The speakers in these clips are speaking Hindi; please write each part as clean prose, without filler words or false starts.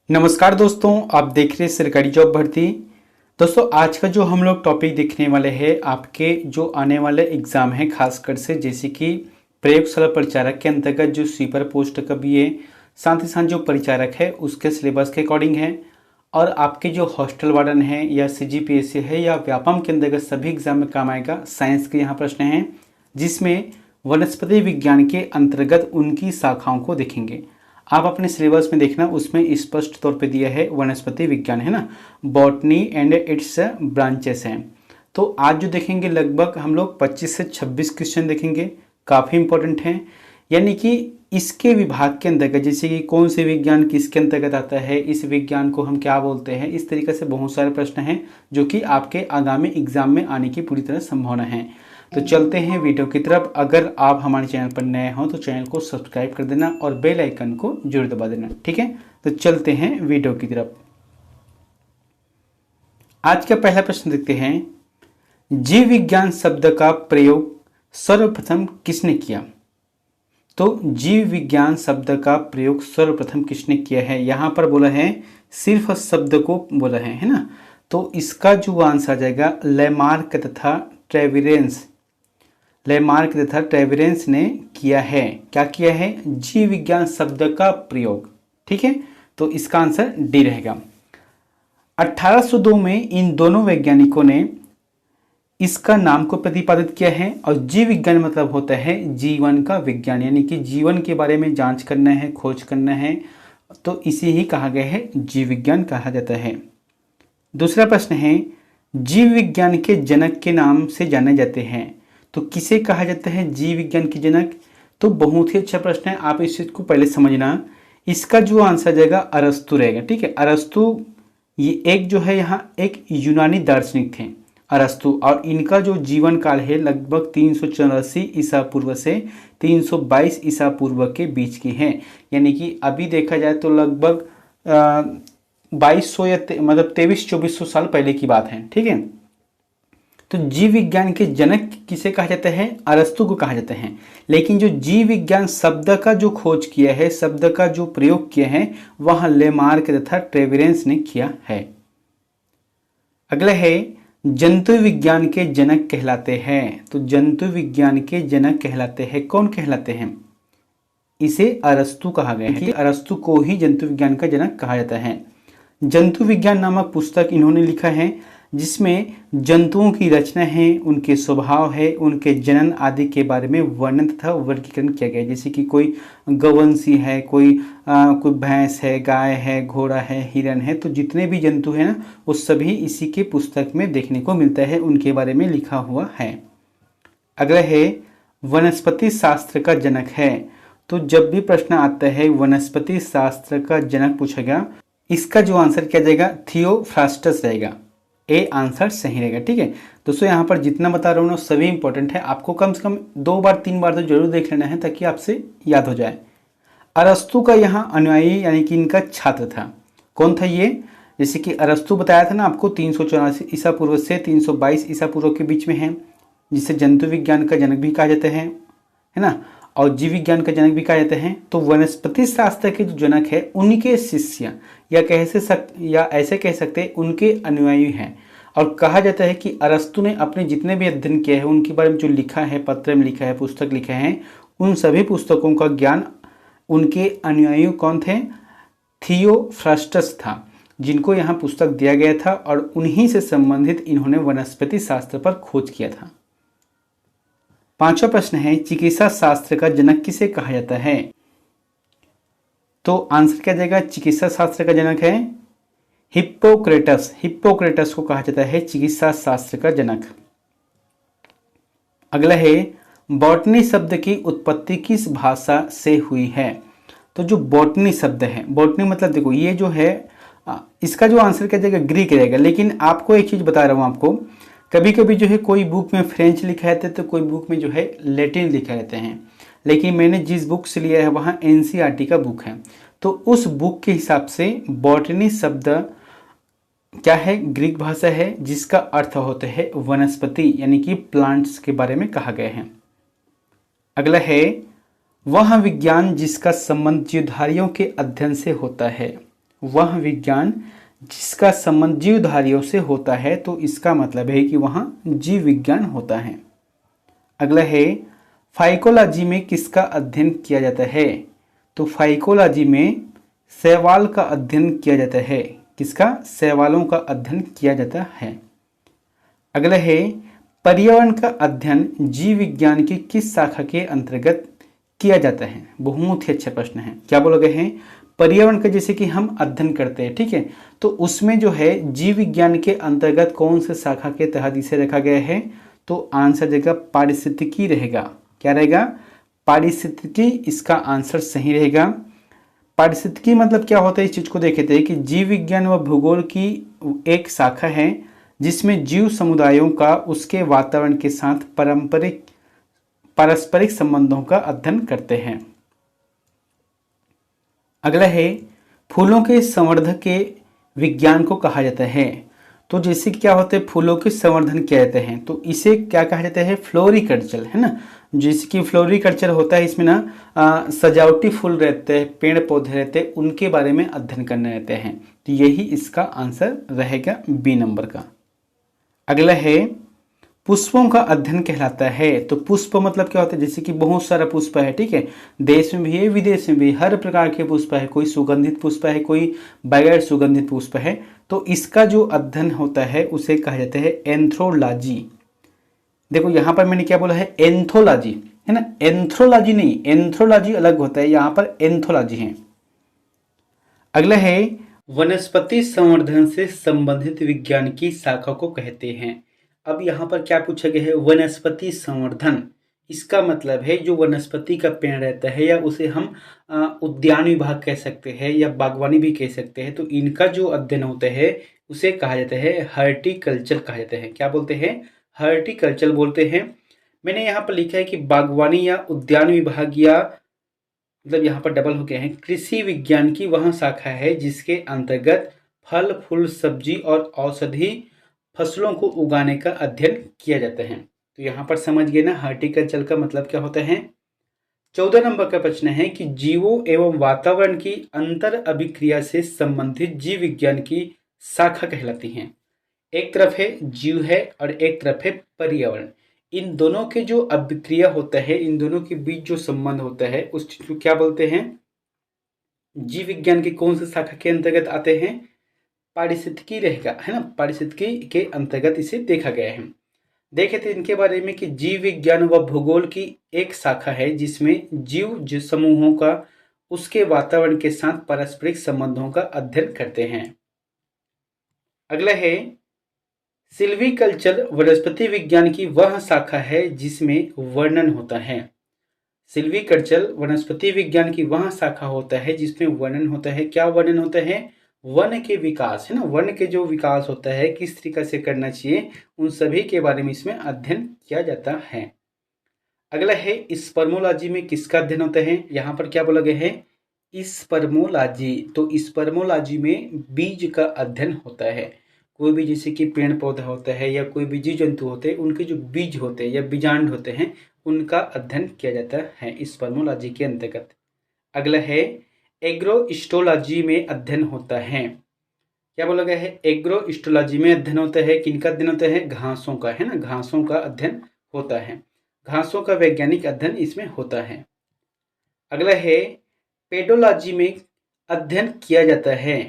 नमस्कार दोस्तों, आप देख रहे हैं सरकारी जॉब भर्ती। दोस्तों, आज का जो हम लोग टॉपिक देखने वाले हैं आपके जो आने वाले एग्ज़ाम है, खासकर से जैसे कि प्रयोगशाला परिचारक के अंतर्गत जो स्वीपर पोस्ट का भी है, साथ ही साथ जो परिचारक है उसके सिलेबस के अकॉर्डिंग है, और आपके जो हॉस्टल वार्डन है या सीजीपीएससी है या व्यापम के अंतर्गत सभी एग्जाम में काम आएगा। साइंस के यहाँ प्रश्न हैं जिसमें वनस्पति विज्ञान के अंतर्गत उनकी शाखाओं को देखेंगे। आप अपने सिलेबस में देखना, उसमें स्पष्ट तौर पे दिया है वनस्पति विज्ञान, है ना, बॉटनी एंड इट्स ब्रांचेस हैं। तो आज जो देखेंगे लगभग हम लोग 25 से 26 क्वेश्चन देखेंगे, काफ़ी इंपॉर्टेंट हैं। यानी कि इसके विभाग के अंतर्गत जैसे कि कौन से विज्ञान किसके अंतर्गत आता है, इस विज्ञान को हम क्या बोलते हैं, इस तरीके से बहुत सारे प्रश्न हैं जो कि आपके आगामी एग्जाम में आने की पूरी तरह संभावना है। तो चलते हैं वीडियो की तरफ। अगर आप हमारे चैनल पर नए हो तो चैनल को सब्सक्राइब कर देना और बेल आइकन को जरूर दबा देना, ठीक है। तो चलते हैं वीडियो की तरफ। आज का पहला प्रश्न देखते हैं, जीव विज्ञान शब्द का प्रयोग सर्वप्रथम किसने किया। तो जीव विज्ञान शब्द का प्रयोग सर्वप्रथम किसने किया है, यहां पर बोला है सिर्फ शब्द को बोला है ना। तो इसका जो आंसर आ जाएगा लेमार्क तथा ट्रेविरेंस ने किया है। क्या किया है, जीव विज्ञान शब्द का प्रयोग, ठीक है। तो इसका आंसर डी रहेगा। 1802 में इन दोनों वैज्ञानिकों ने इसका नाम को प्रतिपादित किया है। और जीव विज्ञान मतलब होता है जीवन का विज्ञान, यानी कि जीवन के बारे में जांच करना है, खोज करना है, तो इसे ही कहा गया है जीव विज्ञान कहा जाता है। दूसरा प्रश्न है, जीव विज्ञान के जनक के नाम से जाने जाते हैं। तो किसे कहा जाता है जीव विज्ञान के जनक। तो बहुत ही अच्छा प्रश्न है, आप इस चीज को पहले समझना। इसका जो आंसर जाएगा अरस्तु रहेगा, ठीक है। अरस्तु ये एक जो है यहाँ एक यूनानी दार्शनिक थे अरस्तु, और इनका जो जीवन काल है लगभग 384 ईसा पूर्व से 322 ईसा पूर्व के बीच की है। यानी कि अभी देखा जाए तो लगभग 2200 या मतलब 2300-2400 साल पहले की बात है, ठीक है। तो जीव विज्ञान के जनक किसे कहा जाता है, अरस्तु को कहा जाता है। लेकिन जो जीव विज्ञान शब्द का जो खोज किया है, शब्द का जो प्रयोग किया है, वह लेमार्क तथा ट्रेविरेंस ने किया है। अगला है, जंतु विज्ञान के जनक कहलाते हैं। तो जंतु विज्ञान के जनक कहलाते हैं, कौन कहलाते हैं, इसे अरस्तु कहा गया है कि अरस्तु को ही जंतु विज्ञान का जनक कहा जाता है। जंतु विज्ञान नामक पुस्तक इन्होंने लिखा है जिसमें जंतुओं की रचना है, उनके स्वभाव है, उनके जनन आदि के बारे में वर्णन तथा वर्गीकरण किया गया है। जैसे कि कोई गौवंशी है, कोई भैंस है, गाय है, घोड़ा है, हिरन है, तो जितने भी जंतु हैं ना वो सभी इसी के पुस्तक में देखने को मिलता है, उनके बारे में लिखा हुआ है। अगला है, वनस्पति शास्त्र का जनक है। तो जब भी प्रश्न आता है वनस्पति शास्त्र का जनक पूछा गया, इसका जो आंसर क्या जाएगा, थियोफ्रास्टस रहेगा। ए आंसर सही रहेगा, ठीक है। दोस्तों यहाँ पर जितना बता रहा हूँ ना सभी इंपॉर्टेंट है, आपको कम से कम 2 बार 3 बार तो जरूर देख लेना है ताकि आपसे याद हो जाए। अरस्तु का यहाँ अनुयायी यानी कि इनका छात्र था, कौन था ये, जैसे कि अरस्तु बताया था ना आपको 384 ईसा पूर्व से 322 ईसा पूर्व के बीच में है, जिसे जंतु विज्ञान का जनक भी कहा जाता है ना, और जीव विज्ञान का जनक भी कहा जाता है। तो वनस्पति शास्त्र के जो जनक है उनके शिष्य या ऐसे कह सकते हैं उनके अनुयायी हैं। और कहा जाता है कि अरस्तु ने अपने जितने भी अध्ययन किया है उनके बारे में जो लिखा है, पत्र में लिखा है, पुस्तक लिखा है, उन सभी पुस्तकों का ज्ञान उनके अनुयायी कौन थे, थियोफ्रास्टस था, जिनको यहाँ पुस्तक दिया गया था, और उन्हीं से संबंधित इन्होंने वनस्पति शास्त्र पर खोज किया था। 5वां प्रश्न है, चिकित्सा शास्त्र का जनक किसे कहा जाता है। तो आंसर क्या जाएगा, चिकित्सा शास्त्र का जनक है हिप्पोक्रेटस। हिप्पोक्रेटस को कहा जाता है चिकित्सा शास्त्र का जनक। अगला है, बॉटनी शब्द की उत्पत्ति किस भाषा से हुई है। तो जो बॉटनी शब्द है, बॉटनी मतलब देखो ये जो है इसका जो आंसर क्या जाएगा, ग्रीक रहेगा। लेकिन आपको एक चीज बता रहा हूं, आपको कभी कभी जो है कोई बुक में फ्रेंच लिखा रहता है तो कोई बुक में जो है लैटिन लिखा रहते हैं। लेकिन मैंने जिस बुक से लिया है वहाँ एनसीईआरटी का बुक है, तो उस बुक के हिसाब से बॉटनी शब्द क्या है, ग्रीक भाषा है, जिसका अर्थ होता है वनस्पति यानी कि प्लांट्स के बारे में कहा गया है। अगला है, वह विज्ञान जिसका संबंध जीवधारियों के अध्ययन से होता है। वह विज्ञान जिसका संबंध जीवधारियों से होता है, तो इसका मतलब है कि वहाँ जीव विज्ञान होता है। अगला है फाइकोलॉजी में किसका अध्ययन किया जाता है? तो फाइकोलॉजी में शैवाल का अध्ययन किया जाता है। किसका? शैवालों का अध्ययन किया जाता है। अगला है पर्यावरण का अध्ययन जीव विज्ञान की किस शाखा के अंतर्गत किया जाता है? बहुत ही अच्छा प्रश्न है। क्या बोलोगे हैं? पर्यावरण का जैसे कि हम अध्ययन करते हैं, ठीक है, तो उसमें जो है जीव विज्ञान के अंतर्गत कौन से शाखा के तहत इसे रखा गया है? तो आंसर जगह पारिस्थितिकी रहेगा। क्या रहेगा? पारिस्थितिकी इसका आंसर सही रहेगा। पारिस्थितिकी मतलब क्या होता है, इस चीज को देखे थे कि जीव विज्ञान व भूगोल की एक शाखा है जिसमें जीव समुदायों का उसके वातावरण के साथ पारस्परिक संबंधों का अध्ययन करते हैं। अगला है फूलों के संवर्धन के विज्ञान को कहा जाता है। तो जैसे क्या होते हैं, फूलों के संवर्धन किया जाते हैं, तो इसे क्या कहा जाता है? फ्लोरिकल्चर, है ना। जैसे कि फ्लोरिकल्चर होता है, इसमें ना सजावटी फूल रहते हैं, पेड़ पौधे रहते हैं, उनके बारे में अध्ययन करने रहते हैं। तो यही इसका आंसर रहेगा बी नंबर का। अगला है पुष्पों का अध्ययन कहलाता है। तो पुष्प मतलब क्या होता है? जैसे कि बहुत सारा पुष्प है, ठीक है, देश में भी है, विदेश में भी, हर प्रकार के पुष्प है। कोई सुगंधित पुष्प है, कोई बगैर सुगंधित पुष्प है। तो इसका जो अध्ययन होता है उसे कहा जाता है एंथ्रोलॉजी। देखो यहाँ पर मैंने क्या बोला है? एंथोलॉजी, है ना, एंथ्रोलॉजी नहीं, एंथ्रोलॉजी अलग होता है, यहाँ पर एंथोलॉजी है। अगला है वनस्पति संवर्धन से संबंधित विज्ञान की शाखा को कहते हैं। अब यहाँ पर क्या पूछा गया है? वनस्पति संवर्धन। इसका मतलब है जो वनस्पति का पेड़ रहता है, या उसे हम उद्यान विभाग कह सकते हैं या बागवानी भी कह सकते हैं, तो इनका जो अध्ययन होता है उसे कहा जाता है हॉर्टिकल्चर कहा जाता है। क्या बोलते हैं? हॉर्टिकल्चर बोलते हैं। मैंने यहाँ पर लिखा है कि बागवानी या उद्यान विभाग, या मतलब यहाँ पर डबल हो गया है, कृषि विज्ञान की वह शाखा है जिसके अंतर्गत फल फूल सब्जी और औषधि फसलों को उगाने का अध्ययन किया जाता है। तो यहाँ पर समझ गए ना हॉर्टिकल्चर का मतलब क्या होता है। 14 नंबर का प्रश्न है कि जीवों एवं वातावरण की अंतर अभिक्रिया से संबंधित जीव विज्ञान की शाखा कहलाती है। एक तरफ है जीव है और एक तरफ है पर्यावरण। इन दोनों के जो अभिक्रिया होता है, इन दोनों के बीच जो संबंध होता है उस चीज को क्या बोलते हैं? जीव विज्ञान की कौन सी शाखा के अंतर्गत आते हैं? पारिस्थितिकी रहेगा, है ना, पारिस्थितिकी के अंतर्गत इसे देखा गया है। देखे थे इनके बारे में कि जीव विज्ञान व भूगोल की एक शाखा है जिसमें जीव समूहों का उसके वातावरण के साथ पारस्परिक संबंधों का अध्ययन करते हैं। अगला है सिल्वीकल्चर वनस्पति विज्ञान की वह शाखा है जिसमें वर्णन होता है। सिल्वीकल्चर वनस्पति विज्ञान की वह शाखा होता है जिसमें वर्णन होता है। क्या वर्णन होता है? वन के विकास, है ना, वन के जो विकास होता है किस तरीके से करना चाहिए, उन सभी के बारे में इसमें अध्ययन किया जाता है। अगला है स्पर्मोलॉजी में किसका अध्ययन होता है? यहाँ पर क्या बोला गया है? स्पर्मोलॉजी। तो स्पर्मोलॉजी में बीज का अध्ययन होता है। कोई भी जैसे कि पेड़ पौधा होता है या कोई भी जीव जंतु होते हैं, उनके जो बीज होते हैं या बीजांड होते हैं, उनका अध्ययन किया जाता है स्पर्मोलॉजी के अंतर्गत। अगला है एग्रोस्टोलॉजी में अध्ययन होता है। क्या बोला गया है? एग्रोस्टोलॉजी में अध्ययन होता है। किनका अध्ययन होता है? घासों का, है ना, घासों का अध्ययन होता है। घासों का वैज्ञानिक अध्ययन इसमें होता है। अगला है पेडोलॉजी में अध्ययन किया जाता है।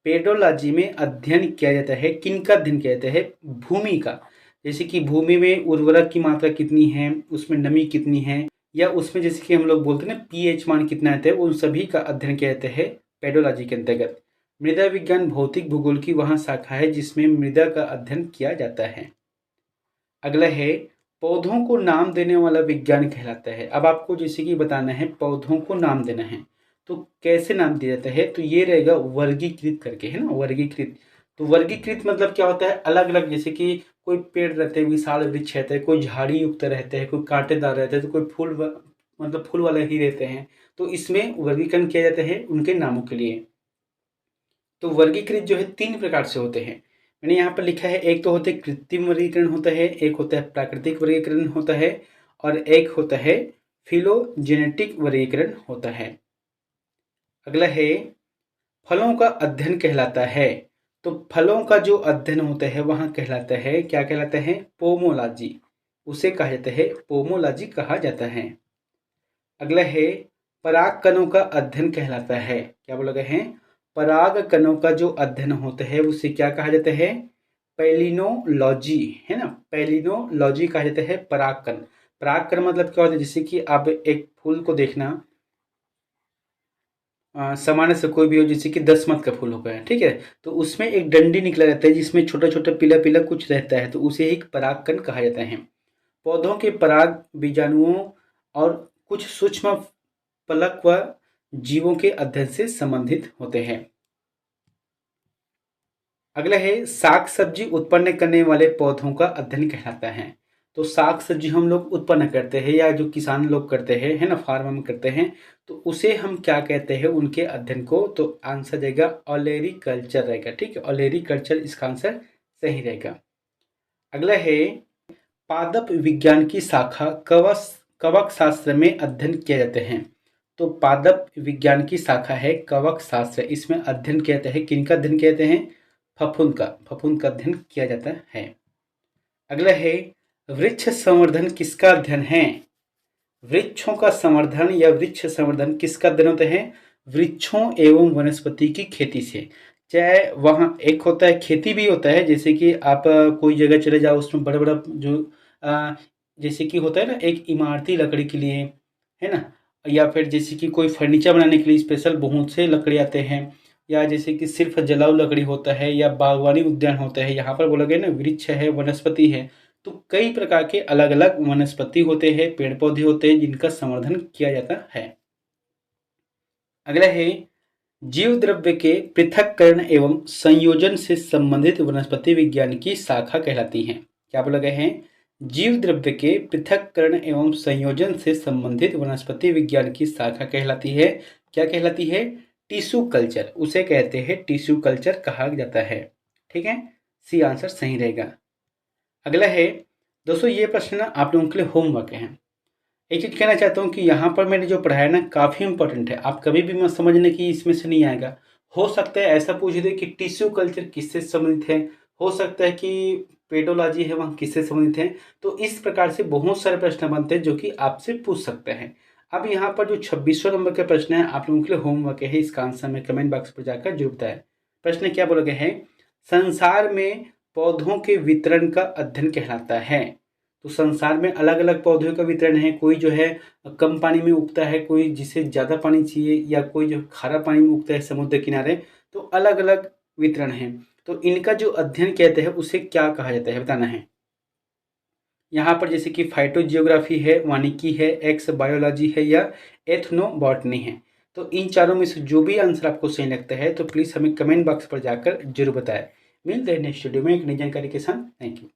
पेडोलॉजी में अध्ययन किया जाता है। किनका अध्ययन किया जाता है? भूमि का। जैसे कि भूमि में उर्वरक की मात्रा कितनी है, उसमें नमी कितनी है, या उसमें जैसे कि हम लोग बोलते हैं ना पीएच मान कितना आता है, उन सभी का अध्ययन किया जाता है पेडोलॉजी के अंतर्गत। मृदा विज्ञान भौतिक भूगोल की वह शाखा है जिसमें मृदा का अध्ययन किया जाता है। अगला है पौधों को नाम देने वाला विज्ञान कहलाता है। अब आपको जैसे कि बताना है पौधों को नाम देना है, तो कैसे नाम दिया जाता है? तो ये रहेगा वर्गीकृत करके, है ना, वर्गीकृत। तो वर्गीकृत मतलब क्या होता है? अलग अलग, जैसे कि कोई पेड़ रहते हैं, विशाल वृक्ष रहते हैं, कोई झाड़ी युक्त रहते हैं, कोई कांटेदार रहते हैं, तो कोई मतलब फूल वाले ही रहते हैं। तो इसमें वर्गीकरण किया जाता है उनके नामों के लिए। तो वर्गीकृत जो है 3 प्रकार से होते हैं। मैंने यहाँ पर लिखा है, एक तो होते हैं कृत्रिम वर्गीकरण होता है, एक होता है प्राकृतिक वर्गीकरण होता है, और एक होता है फिलोजेनेटिक वर्गीकरण होता है। अगला है फलों का अध्ययन कहलाता है। तो फलों का जो अध्ययन होता है वहाँ कहलाता है, क्या कहलाता है? पोमोलॉजी। उसे कहा जाता है पोमोलॉजी कहा जाता है। अगला है पराग कणों का अध्ययन कहलाता है। क्या बोला गया है? पराग कणों का जो अध्ययन होता है उसे क्या कहा जाता है? पैलिनोलॉजी, है ना, पैलिनोलॉजी कहा जाता है परागकण। परागकण मतलब क्या होता है? जैसे कि आप एक फूल को देखना, सामान्य से कोई भी हो, जैसे कि दसमत का फूल हो गया, ठीक है, तो उसमें एक डंडी निकला रहता है जिसमें छोटा छोटा पीला पीला कुछ रहता है, तो उसे एक परागकण कहा जाता है। पौधों के पराग बीजाणुओं और कुछ सूक्ष्म पलक व जीवों के अध्ययन से संबंधित होते हैं। अगला है साग सब्जी उत्पन्न करने वाले पौधों का अध्ययन कहलाता है। तो साग सब्जी हम लोग उत्पन्न करते हैं या जो किसान लोग करते हैं, है ना, फार्म में करते हैं, तो उसे हम क्या कहते हैं उनके अध्ययन को? तो आंसर रहेगा ओलेरीकल्चर रहेगा। ठीक है, ओलेरीकल्चर इसका आंसर सही रहेगा। अगला है पादप विज्ञान की शाखा कवक शास्त्र में अध्ययन किए जाते हैं। तो पादप विज्ञान की शाखा है कवक शास्त्र, इसमें अध्ययन किया जाता है। किनका अध्ययन किया जाता है? फफूंद का अध्ययन किया जाता है। अगला है वृक्ष संवर्धन किसका अध्ययन है? वृक्षों का संवर्धन या वृक्ष संवर्धन किसका अध्ययन होता है? वृक्षों एवं वनस्पति की खेती से। चाहे वहाँ एक होता है खेती भी होता है, जैसे कि आप कोई जगह चले जाओ, उसमें बड़ा बड़ा जो जैसे कि होता है ना, एक इमारती लकड़ी के लिए, है ना, या फिर जैसे कि कोई फर्नीचर बनाने के लिए स्पेशल बहुत से लकड़ी आते हैं, या जैसे कि सिर्फ जलाऊ लकड़ी होता है, या बागवानी उद्यान होता है। यहाँ पर बोला गया ना वृक्ष है, वनस्पति है, तो कई प्रकार के अलग अलग वनस्पति होते हैं, पेड़ पौधे होते हैं जिनका संवर्धन किया जाता है। अगला है जीव द्रव्य के पृथक्करण एवं संयोजन से संबंधित वनस्पति विज्ञान की शाखा कहलाती है। क्या बोला गया है? जीव द्रव्य के पृथक्करण एवं संयोजन से संबंधित वनस्पति विज्ञान की शाखा कहलाती है। क्या कहलाती है? टिश्यू कल्चर, उसे कहते हैं टिश्यू कल्चर कहा जाता है। ठीक है, सी आंसर सही रहेगा। अगला है दोस्तों, ये प्रश्न आप लोगों के लिए होमवर्क है। एक चीज़ कहना चाहता हूँ कि यहाँ पर मैंने जो पढ़ाया ना काफ़ी इंपॉर्टेंट है। आप कभी भी मत समझने कि इसमें से नहीं आएगा। हो सकता है ऐसा पूछ दे कि टिश्यू कल्चर किससे संबंधित है, हो सकता है कि पेडोलॉजी है वहाँ किससे संबंधित है। तो इस प्रकार से बहुत सारे प्रश्न बनते हैं जो कि आपसे पूछ सकते हैं। अब यहाँ पर जो 26वां नंबर का प्रश्न है आप लोगों के लिए होमवर्क है, इसका आंसर में कमेंट बॉक्स पर जाकर जरूर बताएं। प्रश्न क्या बोला गया है? संसार में पौधों के वितरण का अध्ययन कहलाता है। तो संसार में अलग अलग पौधों का वितरण है। कोई जो है कम पानी में उगता है, कोई जिसे ज़्यादा पानी चाहिए, या कोई जो खारा पानी में उगता है समुद्र किनारे, तो अलग अलग वितरण है। तो इनका जो अध्ययन कहते हैं उसे क्या कहा जाता है बताना है। यहाँ पर जैसे कि फाइटोजियोग्राफी है, वानिकी है, एक्स बायोलॉजी है, या एथनोबॉटनी है। तो इन चारों में से जो भी आंसर आपको सही लगता है तो प्लीज़ हमें कमेंट बॉक्स पर जाकर जरूर बताएं। मिलते हैं नेक्स्ट वीडियो में एक नई जानकारी के साथ। Thank you.